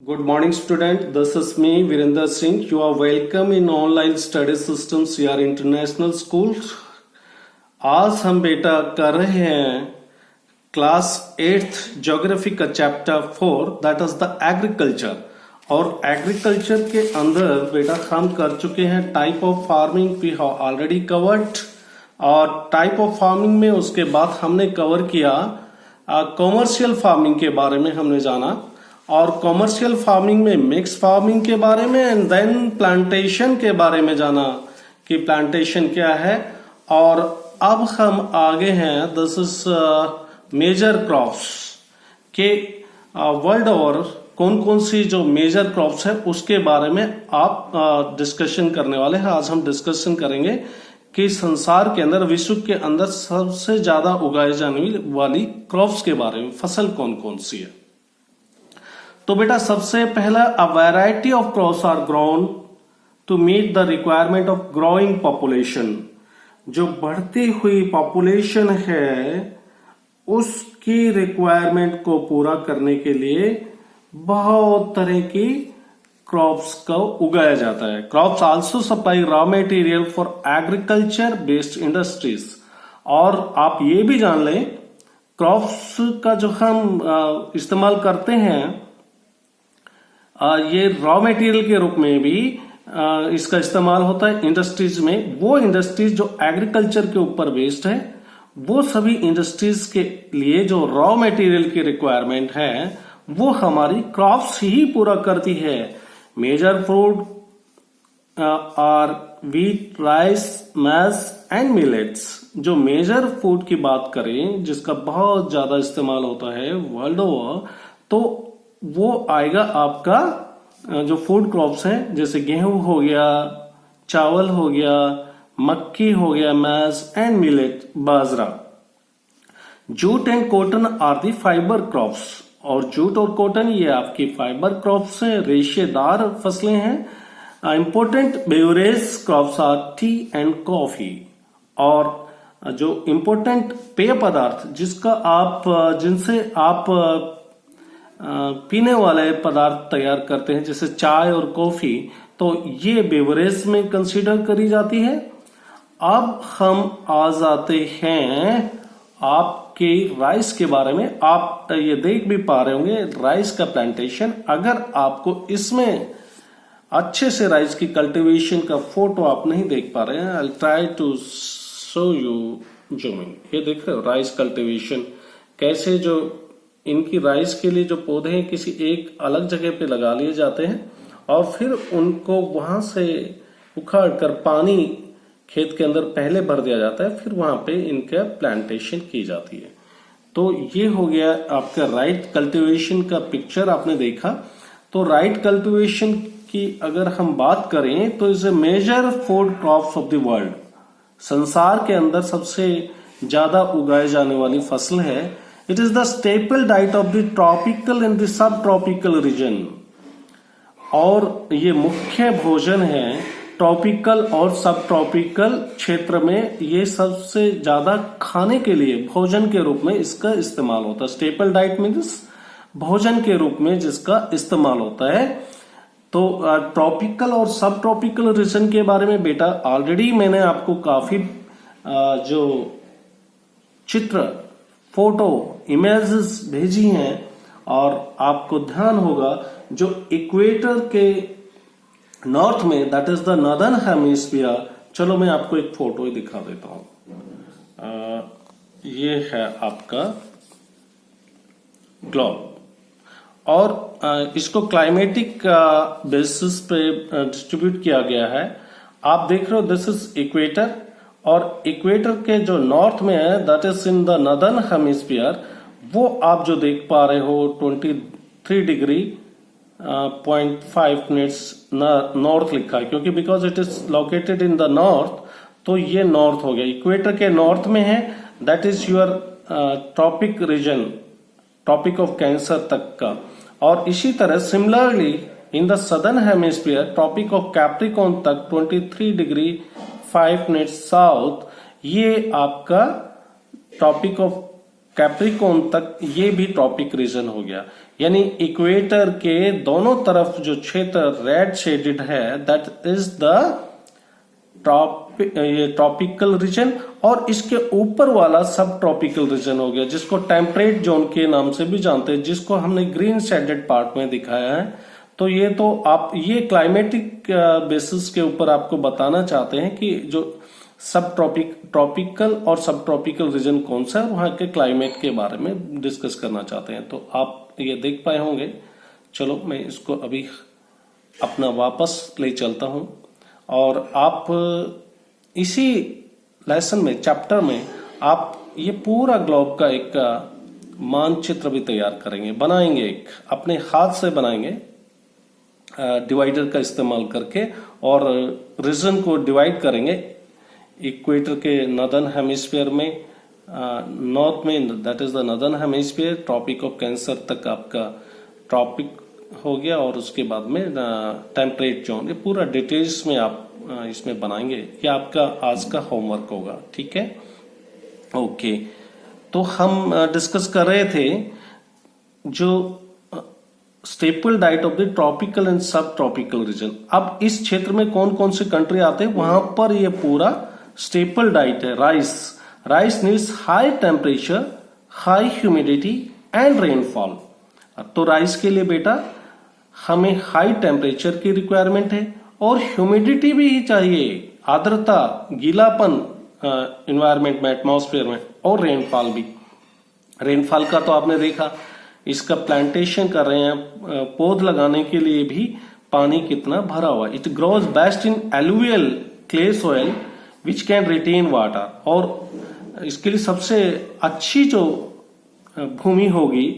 Good morning, student. This is me, Virender Singh. You are welcome in online study systems CR International School. आज हम बेटा कर रहे हैं क्लास 8th ज्योग्राफी का chapter 4 that is the agriculture. और agriculture के अंदर बेटा हम कर चुके हैं type of farming we have already covered. और टाइप ऑफ फार्मिंग में उसके बाद हमने कवर किया कॉमर्शियल फार्मिंग के बारे में हमने जाना, और कॉमर्शियल फार्मिंग में मिक्स फार्मिंग के बारे में एंड देन प्लांटेशन के बारे में जाना कि प्लांटेशन क्या है। और अब हम आगे हैं दिस इज मेजर क्रॉप्स के वर्ल्ड ओवर कौन कौन सी जो मेजर क्रॉप्स है उसके बारे में आप डिस्कशन करने वाले हैं। आज हम डिस्कशन करेंगे कि संसार के अंदर विश्व के अंदर सबसे ज्यादा उगाई जाने वाली क्रॉप्स के बारे में, फसल कौन कौन सी है। तो बेटा सबसे पहला a variety of crops are grown to meet the requirement of growing population. जो बढ़ती हुई पॉपुलेशन है उसकी रिक्वायरमेंट को पूरा करने के लिए बहुत तरह की क्रॉप्स को उगाया जाता है। Crops also supply raw material for agriculture based industries. और आप ये भी जान लें क्रॉप्स का जो हम इस्तेमाल करते हैं ये रॉ मटेरियल के रूप में भी इसका इस्तेमाल होता है इंडस्ट्रीज में। वो इंडस्ट्रीज जो एग्रीकल्चर के ऊपर बेस्ड है वो सभी इंडस्ट्रीज के लिए जो रॉ मटेरियल की रिक्वायरमेंट है वो हमारी क्रॉप्स ही पूरा करती है। Major food are wheat, rice, maize and millets. जो मेजर फूड की बात करें जिसका बहुत ज्यादा इस्तेमाल होता है वर्ल्ड ओवर, तो वो आएगा आपका जो फूड क्रॉप्स हैं जैसे गेहूं हो गया, चावल हो गया, मक्की हो गया, मैज एंड मिलेट, बाजरा। Jute and cotton are the fibre crops. और जूट और कॉटन ये आपकी फाइबर क्रॉप्स हैं, रेशेदार फसलें हैं। Important beverage crops are tea and coffee. और जो इंपोर्टेंट पेय पदार्थ जिनसे आप पीने वाले पदार्थ तैयार करते हैं जैसे चाय और कॉफी, तो ये बेवरेज में कंसीडर करी जाती है। अब हम आ जाते हैं आपके राइस के बारे में। आप ये देख भी पा रहे होंगे राइस का प्लांटेशन। अगर आपको इसमें अच्छे से राइस की कल्टीवेशन का फोटो आप नहीं देख पा रहे हैं, I try to show you zooming. ये देख रहे हो राइस कल्टीवेशन कैसे, जो इनकी राइस के लिए जो पौधे हैं किसी एक अलग जगह पे लगा लिए जाते हैं और फिर उनको वहां से उखाड़ कर पानी खेत के अंदर पहले भर दिया जाता है, फिर वहां पे इनका प्लांटेशन की जाती है। तो ये हो गया आपका राइट कल्टीवेशन का पिक्चर आपने देखा। तो राइट कल्टीवेशन की अगर हम बात करें तो is a major food crops of the world. संसार के अंदर सबसे ज्यादा उगाए जाने वाली फसल है। It is the staple diet of the tropical and the subtropical region। और ये मुख्य भोजन है ट्रॉपिकल और सब ट्रॉपिकल क्षेत्र में। ये सबसे ज्यादा खाने के लिए भोजन के रूप में इसका इस्तेमाल होता है। स्टेपल डाइट मीन्स भोजन के रूप में जिसका इस्तेमाल होता है। तो ट्रॉपिकल और सब ट्रॉपिकल रीजन के बारे में बेटा ऑलरेडी मैंने आपको काफी जो चित्र, फोटो, इमेजेस भेजी हैं। और आपको ध्यान होगा जो इक्वेटर के नॉर्थ में that is the northern hemisphere. चलो मैं आपको एक फोटो दिखा देता हूं। ये है आपका ग्लोब और इसको क्लाइमेटिक बेसिस पे डिस्ट्रीब्यूट किया गया है। आप देख रहे हो दिस इज इक्वेटर, और इक्वेटर के जो नॉर्थ में है that is in the northern hemisphere, वो आप जो देख पा रहे हो 23 डिग्री 0.5 मिनट्स नॉर्थ लिखा है, क्योंकि because it is located in the north, तो ये नॉर्थ हो गया। इक्वेटर के नॉर्थ में है that is your tropic region, tropic of cancer तक का। और इसी तरह similarly in the southern hemisphere tropic of capricorn तक 23 डिग्री 5 मिनट्स साउथ, ये आपका ट्रॉपिक ऑफ कैप्रिकॉर्न तक ये भी ट्रॉपिक रीजन हो गया। यानी इक्वेटर के दोनों तरफ जो क्षेत्र रेड शेडेड है that is the tropical region, और इसके ऊपर वाला सब ट्रॉपिकल रीजन हो गया जिसको टेम्परेट जोन के नाम से भी जानते हैं, जिसको हमने ग्रीन शेडेड पार्ट में दिखाया है। तो ये तो आप ये क्लाइमेटिक बेसिस के ऊपर आपको बताना चाहते हैं कि जो सब ट्रॉपिकल और सब ट्रॉपिकल रीजन कौन सा है, वहां के क्लाइमेट के बारे में डिस्कस करना चाहते हैं। तो आप ये देख पाए होंगे। चलो मैं इसको अभी अपना वापस ले चलता हूं, और आप इसी लेसन में, चैप्टर में आप ये पूरा ग्लोब का एक मानचित्र भी तैयार करेंगे, बनाएंगे, एक अपने हाथ से बनाएंगे डिवाइडर का इस्तेमाल करके, और रीजन को डिवाइड करेंगे इक्वेटर के नॉर्दर्न हेमिस्फीयर में, नॉर्थ में that is the northern hemisphere, tropic of cancer तक आपका ट्रॉपिक हो गया, और उसके बाद में टेम्परेट जोन, ये पूरा डिटेल्स में आप इसमें बनाएंगे। ये आपका आज का होमवर्क होगा, ठीक है। ओके, तो हम डिस्कस कर रहे थे जो staple diet of the tropical and सब ट्रॉपिकल रीजन। अब इस क्षेत्र में कौन कौन से कंट्री आते हैं, वहां पर ये पूरा स्टेपल डाइट है rice. Rice needs high temperature, high humidity and rainfall. तो राइस के लिए बेटा हमें हाई टेम्परेचर की रिक्वायरमेंट है, और ह्यूमिडिटी भी ही चाहिए, आर्द्रता, गीलापन एनवायरमेंट में, एटमॉस्फेयर में, और रेनफॉल भी। रेनफॉल का तो आपने देखा, इसका प्लांटेशन कर रहे हैं, पौध लगाने के लिए भी पानी कितना भरा हुआ। It grows best in alluvial clay soil which can retain water. और इसके लिए सबसे अच्छी जो भूमि होगी,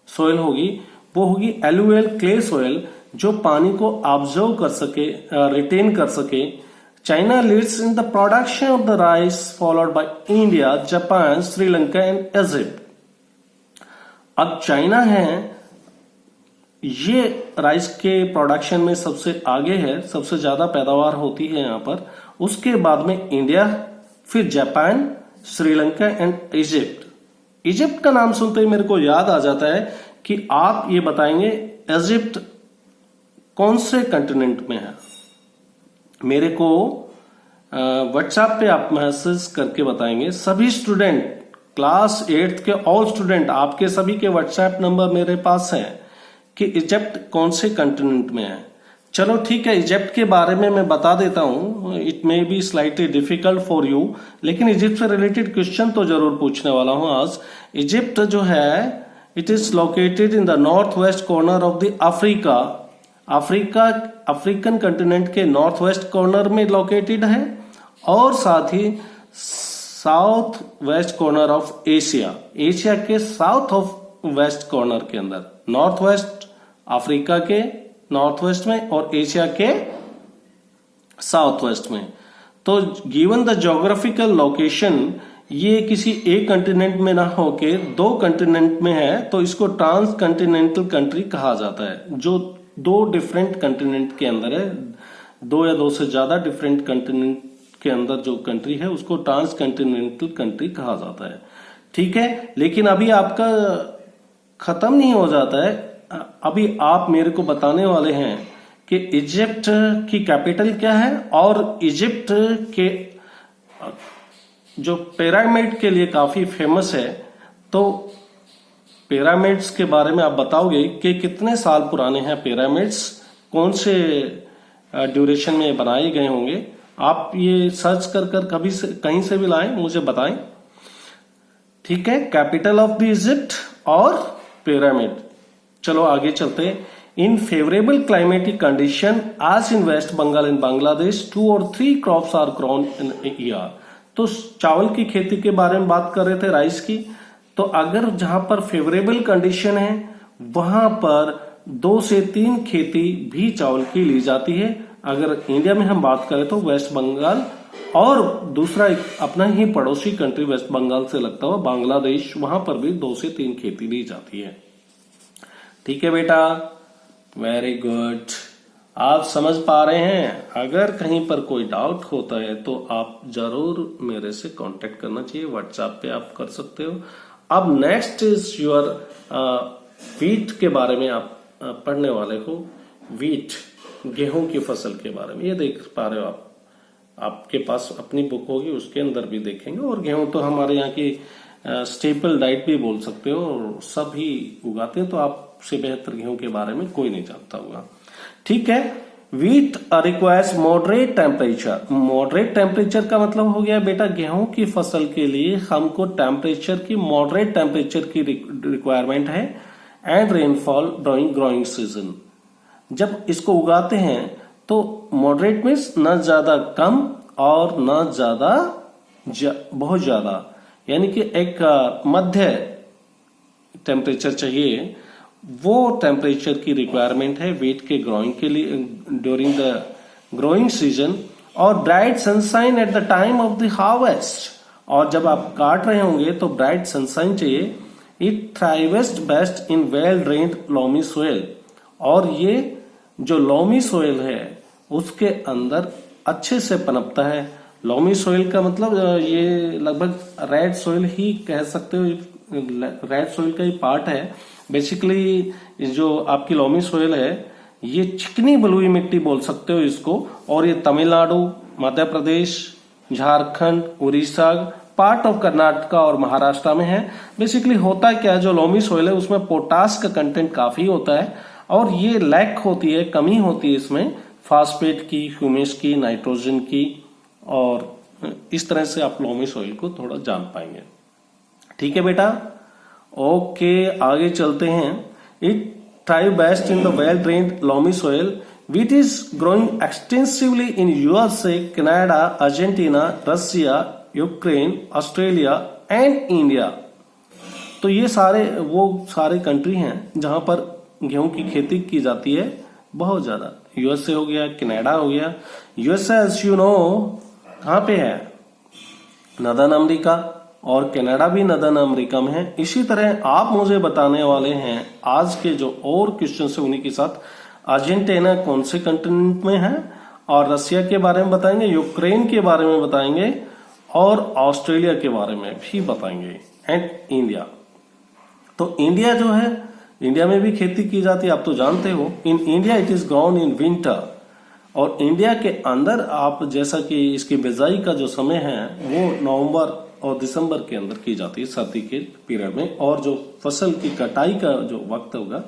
सॉइल होगी, वो होगी एलुवियल क्ले सॉइल, जो पानी को ऑब्जर्व कर सके, रिटेन कर सके। China leads in the production of the rice, followed by India, Japan, Sri Lanka and Egypt. अब चाइना है, ये राइस के प्रोडक्शन में सबसे आगे है, सबसे ज्यादा पैदावार होती है यहाँ पर। उसके बाद में इंडिया, फिर Japan, Sri Lanka and Egypt. Egypt का नाम सुनते ही मेरे को याद आ जाता है कि आप ये बताएंगे इजिप्ट कौन से कंटिनेंट में है। मेरे को व्हाट्सएप पे आप मैसेज करके बताएंगे। सभी स्टूडेंट, क्लास 8th के ऑल स्टूडेंट, आपके सभी के व्हाट्सएप नंबर मेरे पास है कि इजिप्ट कौन से कंटिनेंट में है। चलो ठीक है, इजिप्ट के बारे में मैं बता देता हूं। It may be slightly difficult for you, लेकिन इजिप्ट से रिलेटेड क्वेश्चन तो जरूर पूछने वाला हूं आज। इजिप्ट जो है, it is located in the north west corner of the Africa. African continent के नॉर्थ वेस्ट कॉर्नर में लोकेटेड है, और साथ ही south west corner of Asia, Asia के साउथ ऑफ वेस्ट कॉर्नर के अंदर, नॉर्थ वेस्ट अफ्रीका के नॉर्थ वेस्ट में और एशिया के साउथ वेस्ट में। तो गिवन द ज्योग्राफिकल लोकेशन, ये किसी एक कंटिनेंट में ना होके दो कंटिनेंट में है, तो इसको ट्रांस कंटिनेंटल कंट्री कहा जाता है। जो दो डिफरेंट कंटिनेंट के अंदर है, दो या दो से ज्यादा डिफरेंट कंटिनेंट के अंदर जो कंट्री है, उसको ट्रांस कंटिनेंटल कंट्री कहा जाता है। ठीक है, लेकिन अभी आपका खत्म नहीं हो जाता है। अभी आप मेरे को बताने वाले हैं कि इजिप्ट की कैपिटल क्या है, और इजिप्ट के जो पिरामिड के लिए काफी फेमस है, तो पिरामिड्स के बारे में आप बताओगे कि कितने साल पुराने हैं पिरामिड्स, कौन से ड्यूरेशन में बनाए गए होंगे। आप ये सर्च कर कभी से कहीं से भी लाएं, मुझे बताएं। ठीक है, कैपिटल ऑफ द इजिप्ट और पिरामिड। चलो आगे चलते हैं। इन फेवरेबल क्लाइमेटिक कंडीशन आज in West Bengal and Bangladesh 2 or 3 crops are grown in year. तो चावल की खेती के बारे में बात कर रहे थे, राइस की। तो अगर जहां पर फेवरेबल कंडीशन है, वहां पर 2 से 3 खेती भी चावल की ली जाती है। अगर इंडिया में हम बात करें तो वेस्ट बंगाल, और दूसरा एक अपना ही पड़ोसी कंट्री वेस्ट बंगाल से लगता हुआ बांग्लादेश, वहां पर भी 2 से 3 खेती ली जाती है। ठीक है बेटा, वेरी गुड, आप समझ पा रहे हैं। अगर कहीं पर कोई डाउट होता है तो आप जरूर मेरे से कांटेक्ट करना चाहिए, व्हाट्सएप पे आप कर सकते हो। अब नेक्स्ट इज योर वीट के बारे में आप पढ़ने वाले हो। वीट, गेहूं की फसल के बारे में। ये देख पा रहे हो आप, आपके पास अपनी बुक होगी, उसके अंदर भी देखेंगे। और गेहूं तो हमारे यहाँ की स्टेपल डाइट भी बोल सकते हो, और सभी उगाते हैं, तो आपसे बेहतर गेहूं के बारे में कोई नहीं जानता होगा। ठीक है। Wheat requires moderate temperature. Moderate temperature का मतलब हो गया बेटा, गेहूं की फसल के लिए हमको टेम्परेचर की, मॉडरेट टेम्परेचर की रिक्वायरमेंट है। And rainfall during growing season. जब इसको उगाते हैं तो मॉडरेट मीन्स न ज्यादा कम और न ज्यादा बहुत ज्यादा, यानी कि एक मध्य टेम्परेचर चाहिए। वो टेम्परेचर की रिक्वायरमेंट है वीट के ग्रोइंग के लिए ड्यूरिंग द ग्रोइंग सीजन। और bright sunshine at the time of the harvest. और जब आप काट रहे होंगे तो ब्राइट सनशाइन चाहिए। It thrives best in well drained loamy soil. और ये जो लोमी सोइल है उसके अंदर अच्छे से पनपता है। लोमी सोइल का मतलब ये लगभग रेड सोइल ही कह सकते हो, रेड सोइल का ही पार्ट है। बेसिकली जो आपकी लोमी सोइल है ये चिकनी बलुई मिट्टी बोल सकते हो इसको। और ये तमिलनाडु, मध्य प्रदेश, झारखंड, उड़ीसा, पार्ट ऑफ कर्नाटका और महाराष्ट्र में है। बेसिकली होता क्या है, जो लोमी सोइल है उसमें पोटास का कंटेंट काफी होता है, और ये लैक होती है, कमी होती है इसमें फास्फेट की, ह्यूमस की, नाइट्रोजन की। और इस तरह से आप लोमी सोइल को थोड़ा जान पाएंगे। ठीक है बेटा, ओके आगे चलते हैं। It thrive best in the well drained loamy soil. Wheat is growing extensively in USA, Canada, Argentina, Russia, Ukraine, Australia and India. तो ये सारे कंट्री हैं जहां पर गेहूं की खेती की जाती है बहुत ज्यादा। यूएसए हो गया, कनाडा हो गया। यूएसए एज यू नो कहां पे है, नदन अमेरिका, और कनाडा भी नदन अमेरिका में है। इसी तरह आप मुझे बताने वाले हैं आज के जो और क्वेश्चन है उन्हीं के साथ, अर्जेंटीना कौन से कंटिनेंट में है, और रसिया के बारे में बताएंगे, यूक्रेन के बारे में बताएंगे, और ऑस्ट्रेलिया के बारे में भी बताएंगे, एंड इंडिया। तो इंडिया जो है, इंडिया में भी खेती की जाती है, आप तो जानते हो। In India it is grown in winter. और इंडिया के अंदर आप जैसा कि इसकी बिजाई का जो समय है वो नवंबर और दिसंबर के अंदर की जाती है, सर्दी के पीरियड में। और जो फसल की कटाई का जो वक्त होगा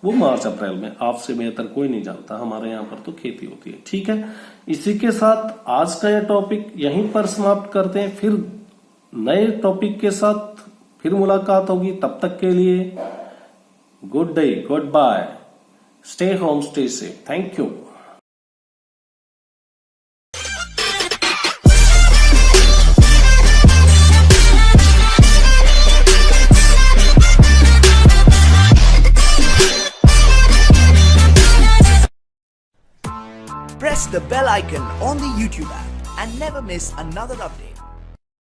वो मार्च अप्रैल में। आपसे बेहतर कोई नहीं जानता, हमारे यहाँ पर तो खेती होती है। ठीक है, इसी के साथ आज का यह टॉपिक यहीं पर समाप्त करते हैं। फिर नए टॉपिक के साथ फिर मुलाकात होगी। तब तक के लिए good day, goodbye, stay home, stay safe. Thank you. Press the bell icon on the YouTube app and never miss another update.